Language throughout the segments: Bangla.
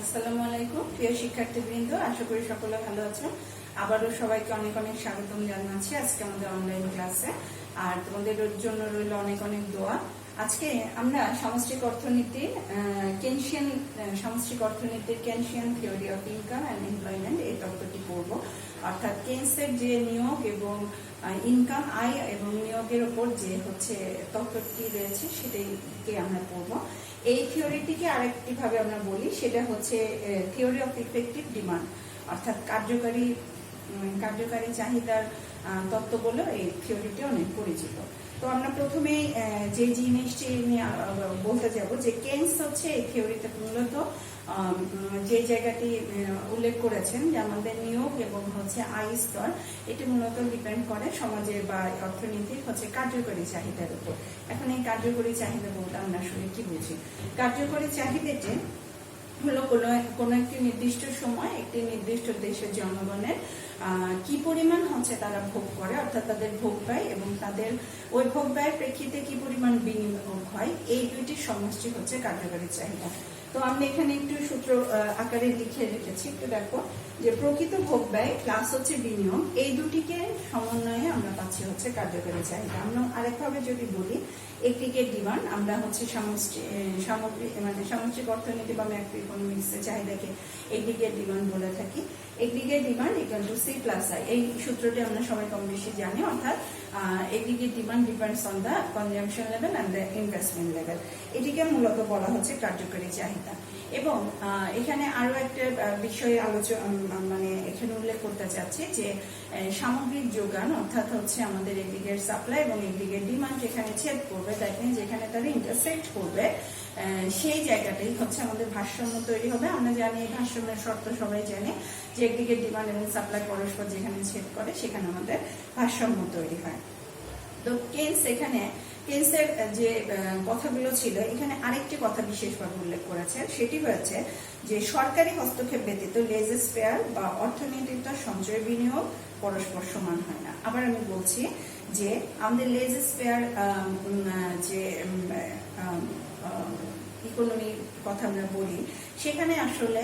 আসসালামু আলাইকুম প্রিয় শিক্ষার্থীবৃন্দ, আশা করি সকলে ভালো আছো। আবারও সবাইকে অনেক অনেক স্বাগতম জানাচ্ছি আজকে আমাদের অনলাইন ক্লাসে। আর তোমাদের জন্য রইল অনেক অনেক দোয়া। আজকে আমরা সামষ্টিক অর্থনীতির Keynesian theory of income and employment এই তত্ত্বটি পড়ব। অর্থাৎ কেনসের যে নিয়োগ এবং ইনকাম, আয় এবং নিয়োগের উপর যে তত্ত্বটি রয়েছে সেটাকে আমরা পড়ব। এই থিওরিটিকে আরেকটি ভাবে আমরা বলি, সেটা হচ্ছে থিওরি অফ ইফেক্টিভ ডিমান্ড, অর্থাৎ কার্যকারী চাহিদার তত্ত্ব বলে এই থিওরিটি অনেক পরিচিত। তো আমরা প্রথমে যে জিনিসটি নিয়ে বলতে যাব যে কেনস হচ্ছে এই থিওরিতে মূলত যে জায়গাটি উল্লেখ করেছেন যে আমাদের নিয়োগ এবং আয় স্তর, এটি মূলত ডিপেন্ড করে সমাজের বা অর্থনীতির কার্যকরী চাহিদার উপর। এখন এই কার্যকরী চাহিদা বলতে আমরা আসলে কি বুঝি? কার্যকরী চাহিদাটি হলো কোনো একটি নির্দিষ্ট সময় একটি নির্দিষ্ট দেশের জনগণের কি পরিমাণ তারা ভোগ করে, অর্থাৎ তাদের ভোগ ব্যয় এবং তাদের ওই ভোগ ব্যয়ের প্রেক্ষিতে কি পরিমাণ বিনিয়োগ হয়, এই দুইটির সমষ্টি কার্যকরী চাহিদা। তো আমরা এখানে একটু সূত্র আকারে লিখে রেখেছি, একটু দেখো যে প্রকৃত ভোগ ব্যয় প্লাস বিনিয়োগ, এই দুটিকে সমন্বয়ে আমরা পাচ্ছি কার্যকরী চাহিদা। আমরা আরেকভাবে যদি বলি, একদিকে ডিমান্ড, আমরা সামগ্রিক অর্থনীতি বা ম্যাক্রো ইকোনমিক্সের চাহিদাকে একদিকে ডিমান্ড বলে থাকি। একদিকে demand equal to C plus I, এই সূত্রটি আমরা সবাই কম বেশি জানি। অর্থাৎ একদিকে demand depends on the consumption level and the investment level, এটিকে মূলত বলা হচ্ছে কার্যকরী চাহিদা। এবং এখানে আরো একটা বিষয়ে এখানে উল্লেখ করতে চাচ্ছি যে সামগ্রিক যোগান, অর্থাৎ আমাদের একদিকের সাপ্লাই এবং একদিকের ডিমান্ড যেখানে ছেদ করবে, দেখেন যেখানে তারা ইন্টারসেক্ট করবে, সেই জায়গাটাই আমাদের ভারসাম্য তৈরি হবে। আমরা জানি এই ভারসাম্যের শর্ত সবাই জানে যে একদিকে ডিমান্ড এবং সাপ্লাই পরস্পর যেখানে ছেদ করে সেখানে আমাদের ভারসাম্য তৈরি হয়। তো কেনসের যে কথাগুলো ছিল, এখানে আরেকটি কথা বিশেষভাবে উল্লেখ করেছে, সেটি হচ্ছে যে সরকারি হস্তক্ষেপ ব্যতীত লেজেস ফেয়ার বা অর্থনীতিতে সঞ্চয় বিনিয়োগ পরস্পর সমান হয় না। আবার আমি বলছি যে আমাদের লেজেস ফেয়ার যে ইকোনমির কথা আমরা বলি, সেখানে আসলে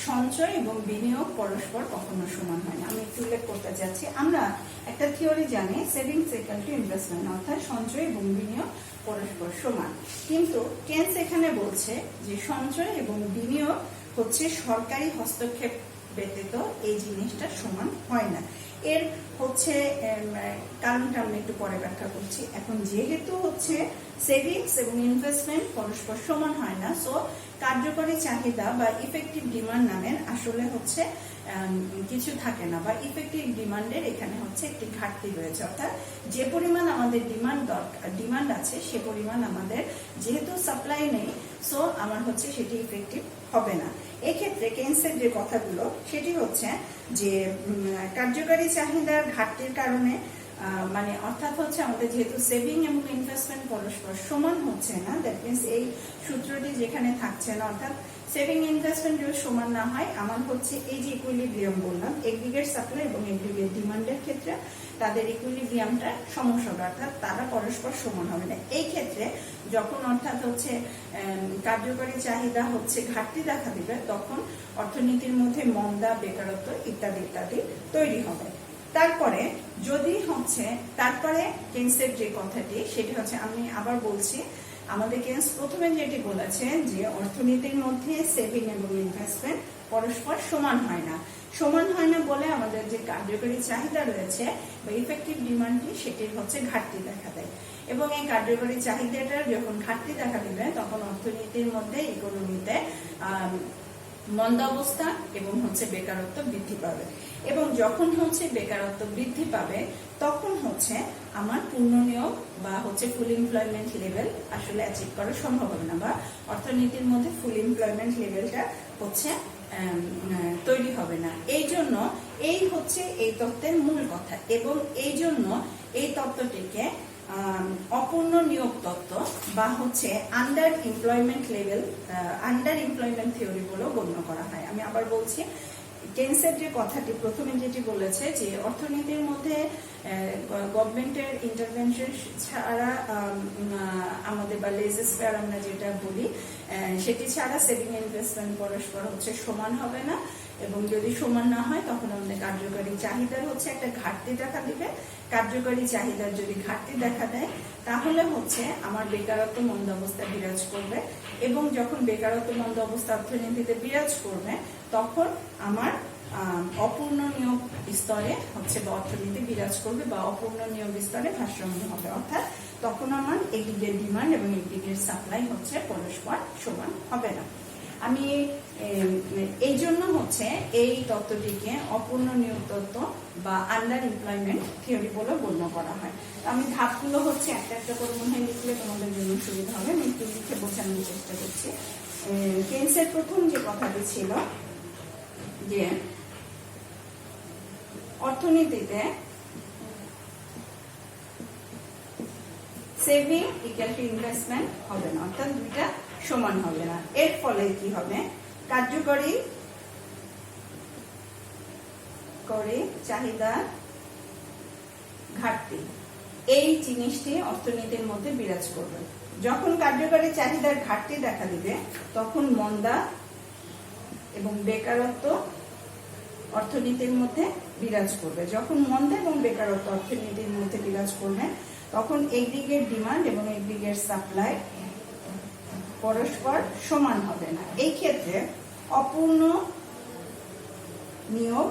সঞ্চয় এবং বিনিয়োগ পরস্পর কখনো সমান হয় না। আমি একটু উল্লেখ করতে চাচ্ছি, আমরা একটা থিওরি জানি সেভিংস ইকুয়াল টু ইনভেস্টমেন্ট, অর্থাৎ সঞ্চয় এবং বিনিয়োগ পরস্পর সমান। কিন্তু কেনস এখানে বলছে যে সঞ্চয় এবং বিনিয়োগ সরকারি হস্তক্ষেপ ব্যতীত এই জিনিসটা সমান হয় না। এর কারণটা আমরা একটু পরে ব্যাখ্যা করছি। এখন যেহেতু সেভিংস এবং ইনভেস্টমেন্ট পরস্পর সমান হয় না, সো কার্যকরী চাহিদা বা ইফেক্টিভ ডিমান্ড নামের আসলে কিছু থাকে না, বা ইফেক্টিভ ডিমান্ডের এখানে একটি ঘাটতি রয়েছে। অর্থাৎ যে পরিমাণ আমাদের ডিমান্ড আছে সে পরিমাণ আমাদের যেহেতু সাপ্লাই নেই, সো আমার সেটি ইফেক্টিভ হবে না। এক্ষেত্রে কেনসের যে কথাগুলো, সেটি যে কার্যকারী চাহিদার ঘাটতির কারণে অর্থাৎ আমাদের যেহেতু সেভিং এবং ইনভেস্টমেন্ট পরস্পর সমান হচ্ছে না, দ্যাট মিনস এই সূত্রটি যেখানে থাকছে না, অর্থাৎ সেভিং ইনভেস্টমেন্ট যদি সমান না হয়, আমার এই যে ইকুইলিব্রিয়াম বললাম, একদিকের সাপ্লাই এবং একদিকের ডিমান্ডের ক্ষেত্রে তাদের ইকুইলিব্রিয়ামটা সমস্যা হবে, অর্থাৎ তারা পরস্পর সমান হবে না। এই ক্ষেত্রে যখন অর্থাৎ কার্যকরী চাহিদা ঘাটতি দেখা দিবে, তখন অর্থনীতির মধ্যে মন্দা, বেকারত্ব ইত্যাদি ইত্যাদি তৈরি হবে। তারপরে কেনসের যে কথাটি, সেটি আমি আবার বলছি, আমাদের কেনস প্রথমে যেটি বলেছে যে অর্থনীতির মধ্যে সেভিং এবং ইনভেস্টমেন্ট পরস্পর সমান হয় না বলে আমাদের যে কার্যকরী চাহিদা রয়েছে বা ইফেক্টিভ ডিমান্ডটি, সেটির ঘাটতি দেখা দেয়। এবং এই কার্যকরী চাহিদাটার যখন ঘাটতি দেখা দিবে, তখন অর্থনীতির মধ্যে ইকোনমিতে মন্দা অবস্থা এবং বেকারত্ব বৃদ্ধি পাবে। এবং যখন বেকারত্ব বৃদ্ধি পাবে, তখন আমার পূর্ণ নিয়োগ বা ফুল এমপ্লয়মেন্ট লেভেল আসলে অ্যাচিভ করা সম্ভব হবে না, বা অর্থনীতির মধ্যে ফুল এমপ্লয়মেন্ট লেভেলটা তৈরি হবে না। এই জন্য এই তত্ত্বের মূল কথা, এবং এই জন্য এই তত্ত্বটিকে অপূর্ণ নিয়োগ তত্ত্ব বা আন্ডার এমপ্লয়মেন্ট থিওরি বলেও গণ্য করা হয়। আমি আবার বলছি, কেনসের যে কথাটি প্রথমে যেটি বলেছে যে অর্থনীতির মধ্যে গভর্নমেন্টের ইন্টারভেনশন ছাড়া আমাদের বা লেজেস ফেয়ার আমরা যেটা বলি, সেটি ছাড়া সেভিং ইনভেস্টমেন্ট পরস্পর হচ্ছে সমান হবে না, এবং যদি সমান না হয় তখন আমাদের কার্যকরী চাহিদার হচ্ছে একটা ঘাটতি দেখা দিবে। কার্যকরী চাহিদার যদি ঘাটতি দেখা দেয় তাহলে হচ্ছে আমার বেকারত্ব মন্দ অবস্থা বিরাজ করবে, এবং যখন বেকারত্ব মন্দ অবস্থা অর্থনীতিতে বিরাজ করবে তখন আমার অপূর্ণ নিয়োগ স্তরে হচ্ছে বা অর্থনীতি বিরাজ করবে, বা অপূর্ণ নিয়োগ স্তরে ভারসাম্য হবে, অর্থাৎ তখন আমার একদিকের ডিমান্ড এবং একদিকের সাপ্লাই হচ্ছে পরস্পর সমান হবে না। আমি এই জন্য হচ্ছে এই তত্ত্বটিকে অপূর্ণ নিয়োগ তত্ত্ব বা আন্ডার এমপ্লয়মেন্ট থিওরি বলে গণ্য করা হয়। আমি ধাপগুলো হচ্ছে একটা একটা করে মনে হয় লিখলে তোমাদের জন্য সুবিধা হবে, আমি একটু লিখে বোঝানোর চেষ্টা করছি। কেইন্সের প্রথম যে কথাটি ছিল যে অর্থনীতিতে সেভিং ইকুয়াল টু ইনভেস্টমেন্ট হবে না, অর্থাৎ দুইটা সমান হবে না। এর ফলে কি হবে, কার্যকরী চাহিদা ঘাটতি এই জিনিসটি অর্থনীতির মধ্যে বিরাজ করবে। যখন কার্যকরী চাহিদার ঘাটতি দেখা দিবে তখন মন্দা এবং বেকারত্ব অর্থনীতির মধ্যে বিরাজ করবে। যখন মন্দা এবং বেকারত্ব অর্থনীতির মধ্যে বিরাজ করবে তখন একদিকের ডিমান্ড এবং একদিকের সাপ্লাই পরস্পর সমান হবে না। এই ক্ষেত্রে অপূর্ণ নিয়োগ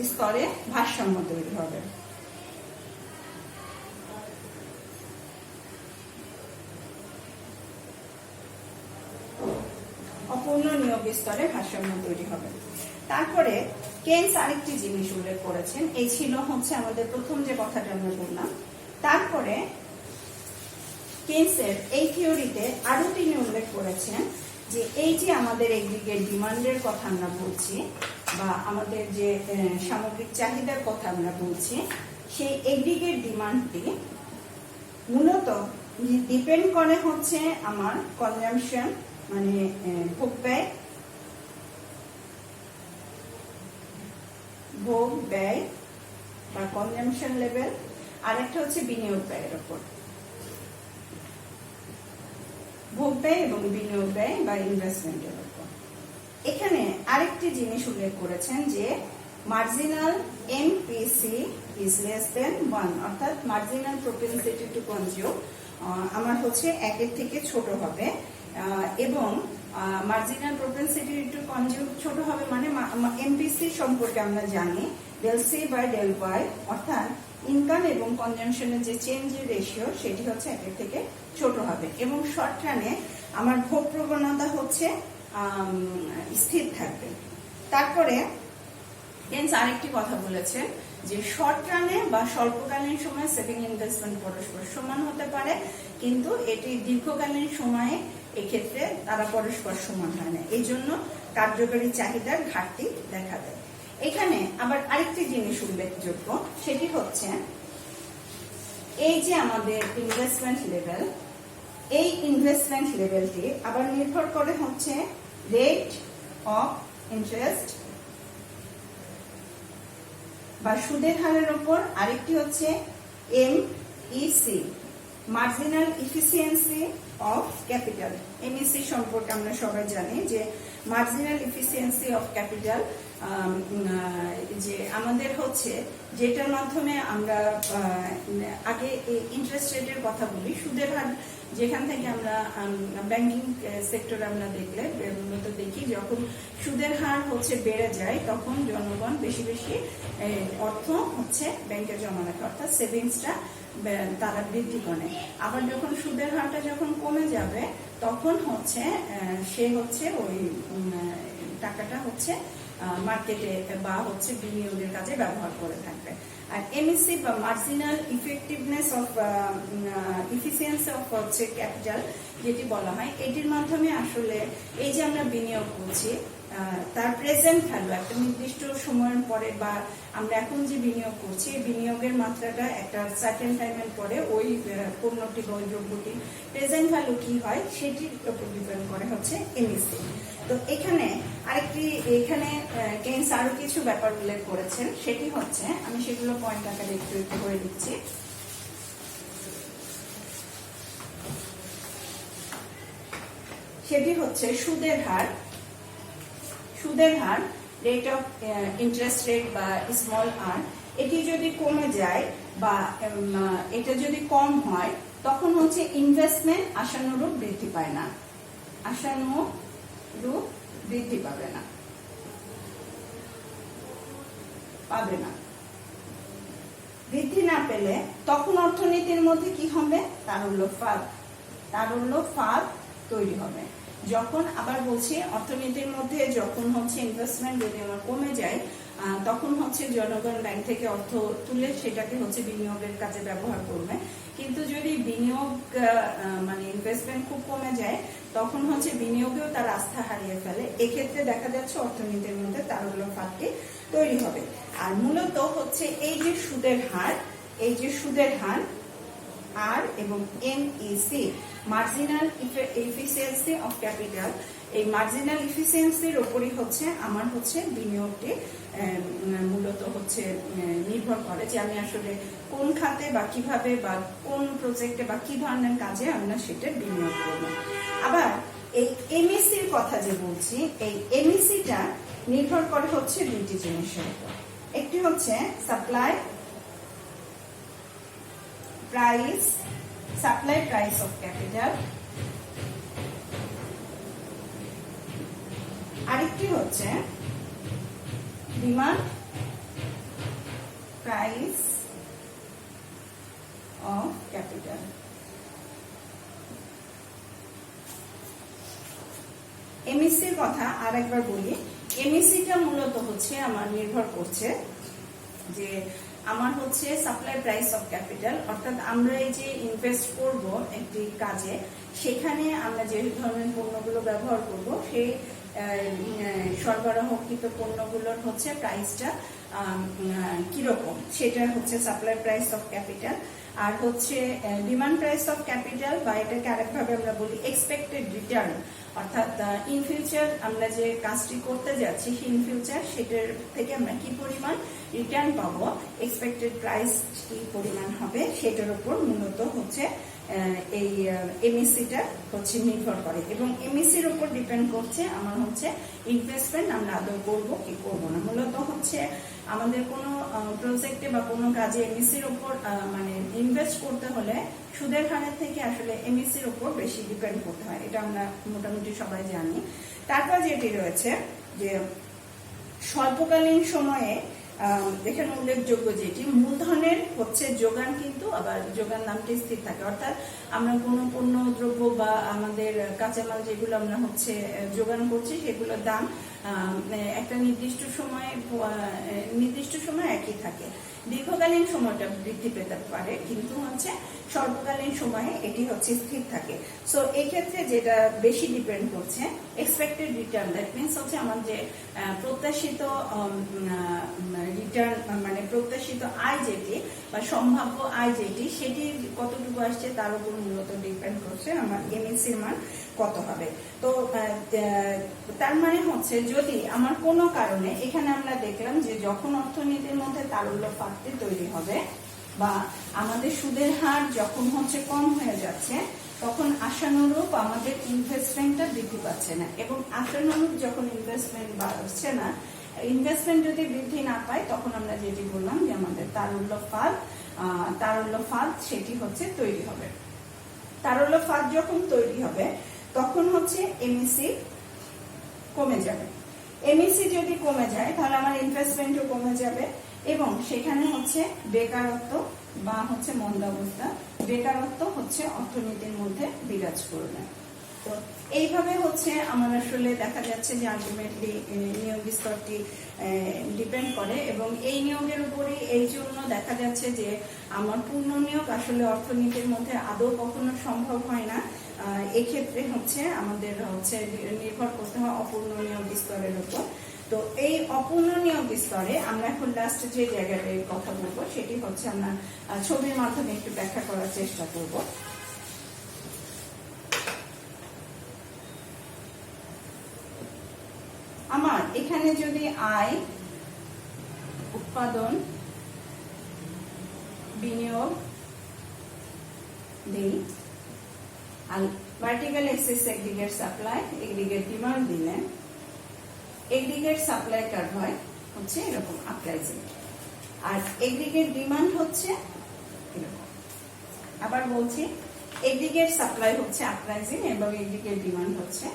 স্তরে ভারসাম্য তৈরি হবে। অপূর্ণ নিয়োগ স্তরে ভারসাম্য তৈরি হবে। তারপরে কেইন্স আরেকটি জিনিস উল্লেখ করেছেন, এই ছিল হচ্ছে আমাদের প্রথম যে কথাটা আমরা বললাম। তারপরে কেইন্সের এই থিওরিতে আরো তিনি উল্লেখ করেছেন যে এই যে আমাদের একদিকে ডিমান্ডের কথা আমরা বলছি বা আমাদের যে সামগ্রিক চাহিদার কথা আমরা বলছি, সেই একদিকের ডিমান্ডটি মূলত ডিপেন্ড করে হচ্ছে আমার কনজাম্পশন মানে ভোগ ব্যয় বা কনজাম্পশন লেভেল, আর একটা হচ্ছে বিনিয়োগ ব্যয়ের উপর। ভোগ ব্যয় এবং বিনিয়োগ ব্যয় বা ইনভেস্টমেন্টের উপর। এখানে আরেকটি জিনিস উল্লেখ করেছেন যে marginal MPC is less than 1, অর্থাৎ মার্জিনাল প্রপেনসিটি টু কনজিউম আমার হচ্ছে 1 থেকে ছোট হবে, এবং মার্জিনাল প্রপেনসিটি টু কনজিউম ছোট হবে মানে এমপিসি সম্পর্কে আমরা জানি del C by del Y, অর্থাৎ ইনকাম এবং কনজাম্পশনের যে চেঞ্জের রেশিও সেটি হচ্ছে 1 থেকে ছোট হবে, এবং শর্ট রানে আমার ভোগ প্রবণতা হচ্ছে স্থির থাকবে। তারপরে কেইন্স আরেকটি কথা বলেছেন যে শর্ট রানে বা স্বল্পকালীন সময়ে সেভিং ইনভেস্টমেন্ট পরস্পর সমান হতে পারে, কিন্তু এটি দীর্ঘকালীন সময়ে এক্ষেত্রে তারা পরস্পর সমান হয় না, এই জন্য কার্যকরী চাহিদার ঘাটতি দেখা দেয়। এখানে আবার আরেকটি জিনিস উল্লেখযোগ্য, সেটি হচ্ছে এই যে আমাদের ইনভেস্টমেন্ট লেভেল, এই ইনভেস্টমেন্ট লেভেলটি আবার নির্ভর করে হচ্ছে রেট অফ ইন্টারেস্ট বা সুদের হারের উপর, আরেকটি হচ্ছে MEC marginal efficiency of capital. MEC সম্পর্কে আমরা সবাই জানি যে মার্জিনাল ইফিসিয়েন্সি অফ ক্যাপিটাল যে আমাদের হচ্ছে যেটার মাধ্যমে আমরা আগে ইন্টারেস্ট রেটের কথা বলি, সুদের হার যেখান থেকে আমরা ব্যাংকিং সেক্টরে আমরা দেখলে মূলত দেখি যখন সুদের হার হচ্ছে বেড়ে যায় তখন জনগণ বেশি বেশি অর্থ হচ্ছে ব্যাংকে জমা রাখে, অর্থাৎ সেভিংসটা তারা বৃদ্ধি করে। আবার যখন সুদের হারটা যখন কমে যাবে তখন হচ্ছে সে হচ্ছে ওই টাকাটা হচ্ছে মার্কেটে বা হচ্ছে বিনিয়োগের কাজে ব্যবহার করে থাকবে। আর এমইসি বা marginal effectiveness of efficiency of হচ্ছে ক্যাপিটাল যেটি বলা হয়, এটির মাধ্যমে আসলে এই যে আমরা বিনিয়োগ করছি তার প্রেজেন্ট ভ্যালু একটা নির্দিষ্ট সময়ের পরে বা আমরা এখন যে বিনিয়োগ করছি এই বিনিয়োগের মাত্রাটা একটা সার্টেন টাইমের পরে ওই পণ্যটি বা ওই দ্রব্যটি প্রেজেন্ট ভ্যালু কি হয় সেটির উপর ডিপেন্ড করে হচ্ছে এমইসি। তো এখানে কেইন্স আরো কিছু ব্যাপার উল্লেখ করেছেন, সেটি হচ্ছে আমি সেগুলো পয়েন্ট আকারে একটু একটু করে দিচ্ছি। সেটি হচ্ছে সুদের হার। সুদের হার, রেট অফ ইন্টারেস্ট রেট বা স্মল আর, এটি যদি কমে যায় বা এটা যদি কম হয় তখন হচ্ছে ইনভেস্টমেন্ট আশানুরূপ বৃদ্ধি পায় না, আশানুরূপ বৃদ্ধি পাবে না। বৃদ্ধি না পেলে তখন অর্থনীতির মধ্যে কি হবে? তারল্য ফাঁদ তৈরি হবে। যখন, আবার বলছি, অর্থনীতির মধ্যে যখন হচ্ছে ইনভেস্টমেন্ট যদি আমার কমে যায় তখন হচ্ছে জনগণ ব্যাংক থেকে অর্থ তুলে সেটাকে হচ্ছে বিনিয়োগের কাজে ব্যবহার করবে। কিন্তু যদি বিনিয়োগ মানে ইনভেস্টমেন্ট খুব কমে যায় তখন হচ্ছে বিনিয়োগেও তার আস্থা হারিয়ে ফেলে। এক্ষেত্রে দেখা যাচ্ছে অর্থনীতির মধ্যে তারল্য ফাঁদটি তৈরি হবে। আর মূলত হচ্ছে এই যে সুদের হার আর এবং MEC, marginal efficiency of capital, এই মার্জিনাল এফিসিয়েন্সির উপরই হচ্ছে আমার হচ্ছে বিনিয়োগটি মূলত হচ্ছে নির্ভর করে, যে আমি আসলে কোন খাতে বা কিভাবে বা কোন প্রজেক্টে বা কি ধরনের কাজে আমরা সেটা বিনিয়োগ করব। আবার এই MECর কথা যে বলছি, এই MECটা নির্ভর করে হচ্ছে দুইটি জিনিসের উপর। একটি হচ্ছে সাপ্লাই প্রাইস অফ ক্যাপিটাল, আরেকটি হচ্ছে ডিমান্ড প্রাইস অফ ক্যাপিটাল। MECর কথা আর একবার বলি। MECটা মূলত হচ্ছে আমার নির্ভর করছে যে আমার হচ্ছে সাপ্লাই প্রাইস অফ ক্যাপিটাল, অর্থাৎ আমরা এই যে ইনভেস্ট করব একটি কাজে, সেখানে আমরা যে ধরনের পণ্যগুলো ব্যবহার করব সেই সরবরাহকৃত পণ্যগুলোর হচ্ছে প্রাইসটা কিরকম, সেটা হচ্ছে সাপ্লাই প্রাইস অফ ক্যাপিটাল। আর হচ্ছে ডিমান্ড প্রাইস অফ ক্যাপিটাল, বা এটাকে আরেকভাবে আমরা বলি এক্সপেক্টেড রিটার্ন, অর্থাৎ ইন ফিউচার আমরা যে কাজটি করতে যাচ্ছি ইন ফিউচার সেটার থেকে আমরা কি পরিমাণ রিটার্ন পাবো, এক্সপেক্টেড প্রাইস কি পরিমাণ হবে, সেটার উপর মূলত হচ্ছে এই MECটা হচ্ছে নির্ভর করে। এবং MECর উপর ডিপেন্ড করছে আমার হচ্ছে ইনভেস্টমেন্ট আমরা আদৌ করবো কি করবো না। মূলত হচ্ছে আমাদের কোনো প্রজেক্টে বা কোনো কাজে MECর উপর মানে ইনভেস্ট করতে হলে সুদের হারের থেকে আসলে MECর উপর বেশি ডিপেন্ড করতে হয়, এটা আমরা মোটামুটি সবাই জানি। তারপর যেটি রয়েছে যে স্বল্পকালীন সময়ে এখানে উল্লেখযোগ্য যেটি মূলধনের হচ্ছে যোগান, কিন্তু আবার যোগান নামটি স্থির থাকে, অর্থাৎ আমরা কোনো পণ্য দ্রব্য বা আমাদের কাঁচামাল যেগুলো আমরা হচ্ছে যোগান করছি সেগুলোর দাম একটা নির্দিষ্ট সময় একই থাকে। দীর্ঘকালীন সময়টা বৃদ্ধি পেতে পারে, কিন্তু হচ্ছে স্বল্পকালীন সময়ে এটি হচ্ছে স্থির থাকে। সো এই ক্ষেত্রে যেটা বেশি ডিপেন্ড করছে এক্সপেক্টেড রিটার্ন, দ্যাট মিনস হচ্ছে আমার যে প্রত্যাশিত রিটার্ন মানে প্রত্যাশিত আয় যেটি বা সম্ভাব্য আয় যেটি সেটি কতটুকু আসছে তার উপর মূলত ডিপেন্ড করছে আমার MECর মান কত হবে। তো তার মানে হচ্ছে যদি আমার কোনো কারণে, এখানে আমরা দেখলাম যে যখন অর্থনীতির মধ্যে তারল্য ফাঁকটি তৈরি হবে বা আমাদের সুদের হার যখন হচ্ছে কম হয়ে যাচ্ছে তখন আশানুরূপ আমাদের ইনভেস্টমেন্টটা বৃদ্ধি পাচ্ছে না, এবং আশানুরূপ যখন ইনভেস্টমেন্ট বাড়ছে না, ইনভেস্টমেন্ট যদি বৃদ্ধি না পায় তখন আমরা যেটি বললাম যে আমাদের তারল্য ফাঁদ সেটি হচ্ছে তৈরি হবে। তারল্য ফাঁদ যখন তৈরি হবে তখন হচ্ছে MEC কমে যাবে। MEC যদি কমে যায় তাহলে আমার ইনভেস্টমেন্টও কমে যাবে, এবং সেখানে হচ্ছে বেকারত্ব বা হচ্ছে মন্দাবস্থা, বেকারত্ব হচ্ছে অর্থনীতির মধ্যে বিরাজ করবে। তো এইভাবে হচ্ছে আমার আসলে দেখা যাচ্ছে যে আলটিমেটলি নিয়োগ স্তরটি ডিপেন্ড করে, এবং এই নিয়োগের উপরে এই জন্য দেখা যাচ্ছে যে আমার পূর্ণ নিয়োগ আসলে অর্থনীতির মধ্যে আদৌ কখনো সম্ভব হয় না। এক্ষেত্রে হচ্ছে আমাদের হচ্ছে নির্ভর করতে হয় অপূর্ণ নিয়োগ স্তরের উপর। তো এই অপূর্ণ নিয়োগ স্তরে আমরা এখন লাস্ট যে জায়গাটার কথা বলবো সেটি হচ্ছে আমরা ছবির মাধ্যমে একটু ব্যাখ্যা করার চেষ্টা করব। আমার এখানে যদি আয়, উৎপাদন, বিনিয়োগ দেই, আর vertical axis aggregate supply, aggregate demand দিলেন, এগ্রিগেট সাপ্লাই কার্ভ হয় হচ্ছে এরকম আপরাইজিং, আর এগ্রিগেট ডিমান্ড হচ্ছে এরকম। আবার বলছি, এগ্রিগেট সাপ্লাই হচ্ছে আপরাইজিং এবং এগ্রিগেট ডিমান্ড হচ্ছে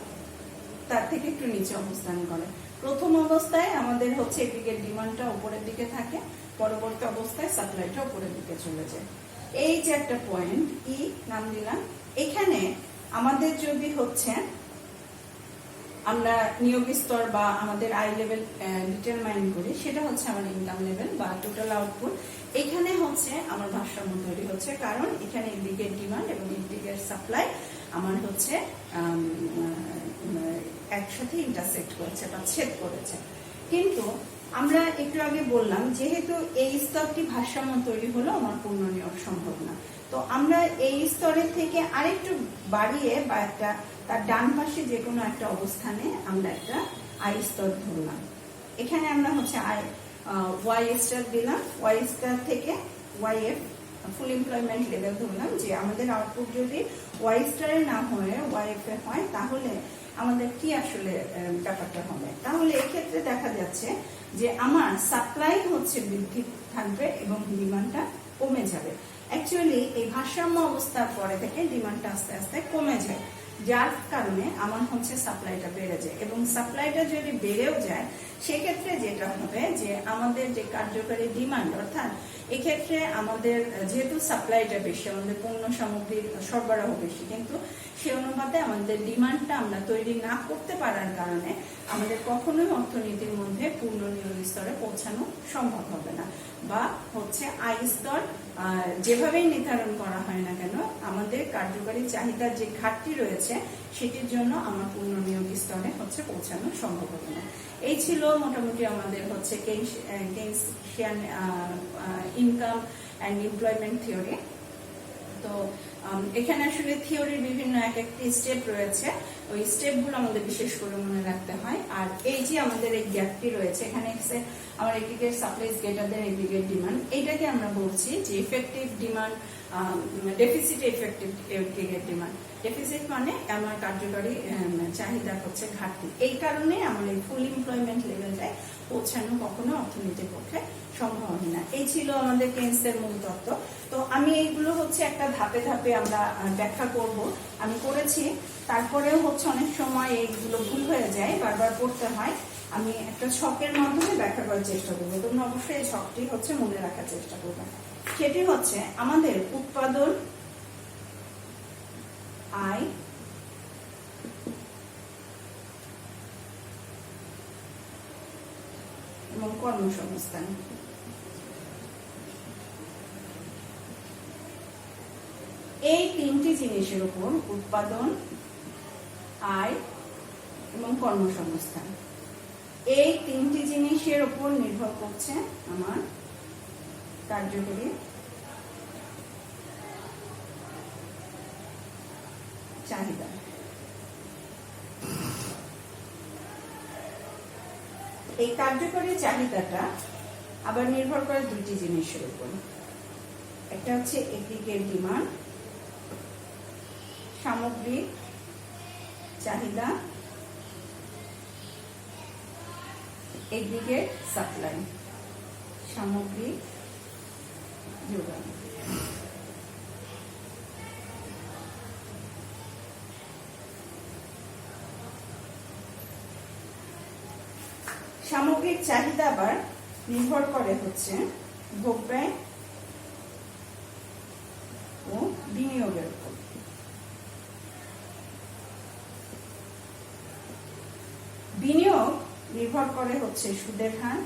তার থেকে একটু নিচে অবস্থান করে। প্রথম অবস্থায় আমাদের হচ্ছে এগ্রিগেট ডিমান্ডটা উপরের দিকে থাকে, পরবর্তী অবস্থায় সাপ্লাইটা উপরের দিকে চলে যায়। এই যে একটা পয়েন্ট ই নাম দিলাম, এখানে আমাদের যদি হচ্ছে আমরা নিয়োগ স্তর বা আমাদের আই লেভেল ডিটারমাইন করি, সেটা হচ্ছে আমার ইনকাম লেভেল বা টোটাল আউটপুট। এখানে হচ্ছে আমার ভারসাম্য তৈরি হচ্ছে, কারণ এখানে এগ্রিগেট ডিমান্ড এবং এগ্রিগেট সাপ্লাই আমার হচ্ছে একসাথে ইন্টারসেক্ট করেছে বা ছেদ করেছে। কিন্তু আমরা একটু আগে বললাম, যেহেতু এই স্তরটি ভারসাম্য তৈরি হলো, আমার পূর্ণ নিয়োগ সম্ভব না। তো আমরা এই স্তরের থেকে আরেকটু বাড়িয়ে বা একটা তার ডান পাশে যে কোনো একটা অবস্থানে আমরা একটা আই স্তর ধরলাম। এখানে আমরা হচ্ছে ওয়াই স্টার দিলাম, ওয়াই স্টার থেকে ওয়াই এফ ফুল এমপ্লয়মেন্ট লেভেল ধরলাম, যে আমাদের আউটপুট যদি ওয়াই স্টারে না হয়ে ওয়াই এফ এ হয় তাহলে আমাদের কি আসলে ব্যাপারটা হবে। তাহলে এক্ষেত্রে দেখা যাচ্ছে যে আমার সাপ্লাই হচ্ছে বৃদ্ধি থাকবে এবং ডিমান্ডটা কমে যাবে। অ্যাকচুয়ালি এই ভারসাম্য অবস্থার পরে থেকে ডিমান্ডটা আস্তে আস্তে কমে যায়, যার কারণে আমার হচ্ছে সাপ্লাইটা বেড়ে যায়। এবং সাপ্লাইটা যদি বেড়েও যায়, সেক্ষেত্রে যেটা হবে যে আমাদের যে কার্যকারী ডিমান্ড, অর্থাৎ এক্ষেত্রে আমাদের যেহেতু সাপ্লাইটা বেশি, আমাদের পণ্য সামগ্রীর সরবরাহ বেশি, কিন্তু সে অনুপাতে আমাদের ডিমান্ডটা আমরা তৈরি না করতে পারার কারণে আমাদের কখনোই অর্থনীতির মধ্যে পূর্ণ নিয়োগ স্তরে পৌঁছানো সম্ভব হবে না। বা হচ্ছে আই স্তর যেভাবেই নির্ধারণ করা হয় না কেন, আমাদের কার্যকারী চাহিদার যে ঘাটতি রয়েছে সেটির জন্য আমার পূর্ণ নিয়োগ স্তরে হচ্ছে পৌঁছানো সম্ভব হবে না। এই ছিল মোটামুটি আমাদের হচ্ছে Keynesian income and employment theory. তো এখানে আসলে থিওরির বিভিন্ন এক একটি স্টেপ রয়েছে, ওই স্টেপগুলো আমাদের বিশেষ করে মনে রাখতে হয়। আর এই যে আমাদের এই গ্যাপটি রয়েছে, এখানে আমার aggregate supply is greater than aggregate demand, এটাকে আমরা বলছি যে effective demand, deficit effective aggregate demand. Deficit মানে আমার কার্যকরী চাহিদা হচ্ছে ঘাটতি। এই কারণে আমার এই ফুল এমপ্লয়মেন্ট লেভেলটায় পৌঁছানো কখনো অর্থনীতির পক্ষে সম্ভব হয় না। এই ছিল আমাদের কেইনসের মূল তত্ত্ব। তো আমি এইগুলো হচ্ছে একটা ধাপে ধাপে আমরা ব্যাখ্যা করব, আমি করেছি। তারপরেও হচ্ছে অনেক সময় এইগুলো ভুল হয়ে যায়, বারবার পড়তে হয়। আমি একটা ছকের মাধ্যমে ব্যাখ্যা করার চেষ্টা করবো, তোমরা অবশ্যই এই ছকটি হচ্ছে মনে রাখার চেষ্টা করবে। সেটি হচ্ছে আমাদের উৎপাদন, আয়, এবং কর্মসংস্থান। এই তিনটি জিনিসের উপর, উৎপাদন, আয় এবং কর্মসংস্থান, এই তিনটি জিনিসের উপর নির্ভর করছে আমার কার্যকরী চাহিদা। এই কার্যকরী চাহিদাটা আবার নির্ভর করে দুটি জিনিসের উপর, একটা হচ্ছে এগ্রিগেট ডিমান্ড, সামগ্রিক চাহিদা, এগ্রিগেট সাপ্লাই, সামগ্রিক যোগান। সামগ্রিক চাহিদা আবার নির্ভর করে হচ্ছে ভোগ ব্যয় ও বিনিয়োগের উপর। বিনিয়োগ নির্ভর করে হচ্ছে সুদের হার,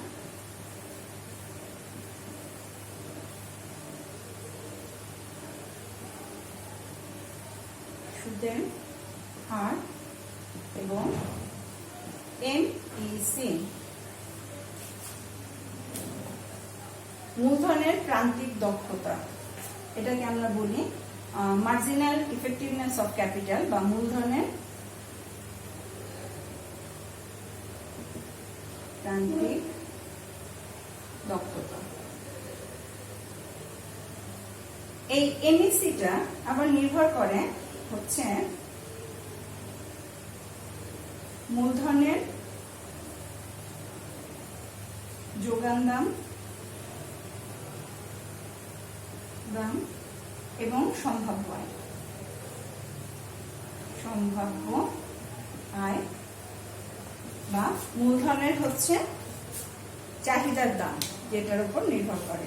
এবং এমইসি, মূলধনের প্রান্তিক দক্ষতা, এটাকে আমরা বলি মার্জিনাল ইফেক্টিভনেস অফ ক্যাপিটাল বা মূলধনের প্রান্তিক দক্ষতা। এই এমইসিটা আবার নির্ভর করে হচ্ছে মূলধনের যোগান দাম এবং সম্ভাব্য আয় বা মূলধনের হচ্ছে চাহিদার দাম, যেটার উপর নির্ভর করে।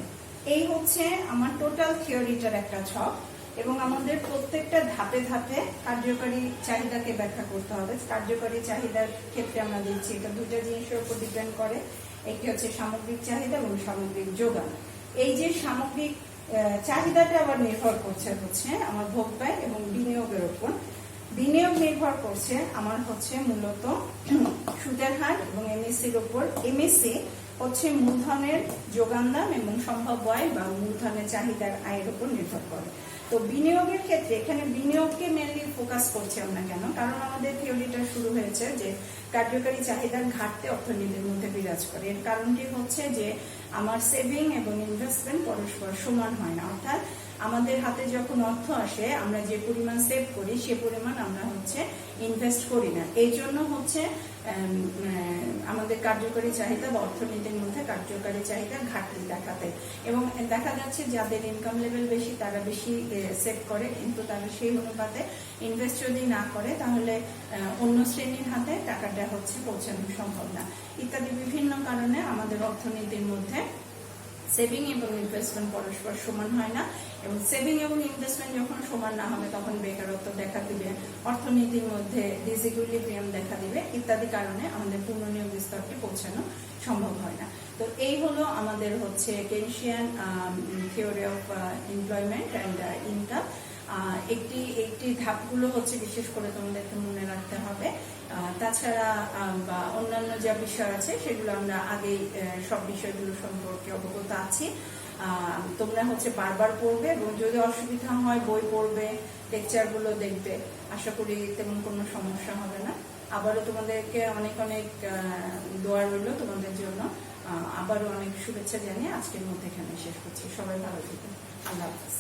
এই হচ্ছে আমার টোটাল থিওরিটার একটা ছক, এবং আমাদের প্রত্যেকটা ধাপে ধাপে কার্যকরী চাহিদাকে ব্যাখ্যা করতে হবে। কার্যকরী চাহিদার ক্ষেত্রে আমরা দেখছি এটা দুটো জিনিসের উপর ডিপেন্ড করে। একটি হচ্ছে সামগ্রিক চাহিদা এবং সামগ্রিক যোগান। এই যে সামগ্রিক চাহিদাটা আবার নির্ভর করছে আমার ভোগ ব্যয় এবং বিনিয়োগের উপর। বিনিয়োগ নির্ভর করছে আমার হচ্ছে মূলত সুদের হার এবং এমএসসির উপর। এমএসসি হচ্ছে মূলধনের যোগান দাম এবং সম্ভাব্য আয় বা মূলধনের চাহিদার আয়ের উপর নির্ভর করে। তো বিনিয়োগের ক্ষেত্রে এখানে বিনিয়োগকে মেনলি ফোকাস করছি আমরা কেন? কারণ আমাদের থিওরিটা শুরু হয়েছে যে কার্যকরী চাহিদার ঘাটতি অর্থনীতির মধ্যে বিরাজ করে। এর কারণটি হচ্ছে যে আমার সেভিং এবং ইনভেস্টমেন্ট পরস্পর সমান হয় না। অর্থাৎ আমাদের হাতে যখন অর্থ আসে আমরা যে পরিমাণ সেভ করি সে পরিমাণ আমরা হচ্ছে ইনভেস্ট করি না। এই জন্য হচ্ছে আমাদের কার্যকরী চাহিদা বা অর্থনীতির মধ্যে কার্যকরী চাহিদা ঘাটতি দেখাতে, এবং দেখা যাচ্ছে যাদের ইনকাম লেভেল বেশি তারা বেশি সেভ করে, কিন্তু তারা সেই অনুপাতে ইনভেস্ট যদি না করে তাহলে অন্য শ্রেণীর হাতে টাকাটা হচ্ছে পৌঁছানো সম্ভব না। ইত্যাদি বিভিন্ন কারণে আমাদের অর্থনীতির মধ্যে সেভিং এবং ইনভেস্টমেন্ট পরস্পর সমান হয় না, এবং সেভিং এবং ইনভেস্টমেন্ট যখন সমান না হবে তখন বেকারত্ব দেখা দিবে, অর্থনীতির মধ্যে ডিসইকুইলিব্রিয়াম দেখা দিবে, ইত্যাদি কারণে আমাদের পূর্ণনিয়োগ স্তরটি পৌঁছানো সম্ভব হয় না। তো এই হলো আমাদের হচ্ছে Keynesian theory of employment and income. একটি ধাপগুলো হচ্ছে বিশেষ করে তোমাদেরকে মনে রাখতে হবে। তাছাড়া বা অন্যান্য যা বিষয় আছে সেগুলো আমরা আগেই সব বিষয়গুলো সম্পর্কে অবগত আছি। তোমরা হচ্ছে বারবার পড়বে, এবং যদি অসুবিধা হয় বই পড়বে, লেকচারগুলো দেখবে। আশা করি তেমন কোনো সমস্যা হবে না। আবারও তোমাদেরকে অনেক অনেক দোয়া রইল তোমাদের জন্য। আবারও অনেক শুভেচ্ছা জানিয়ে আজকের মধ্যে এখানে শেষ করছি। সবাই ভালো থেকো। আল্লাহ হাফেজ।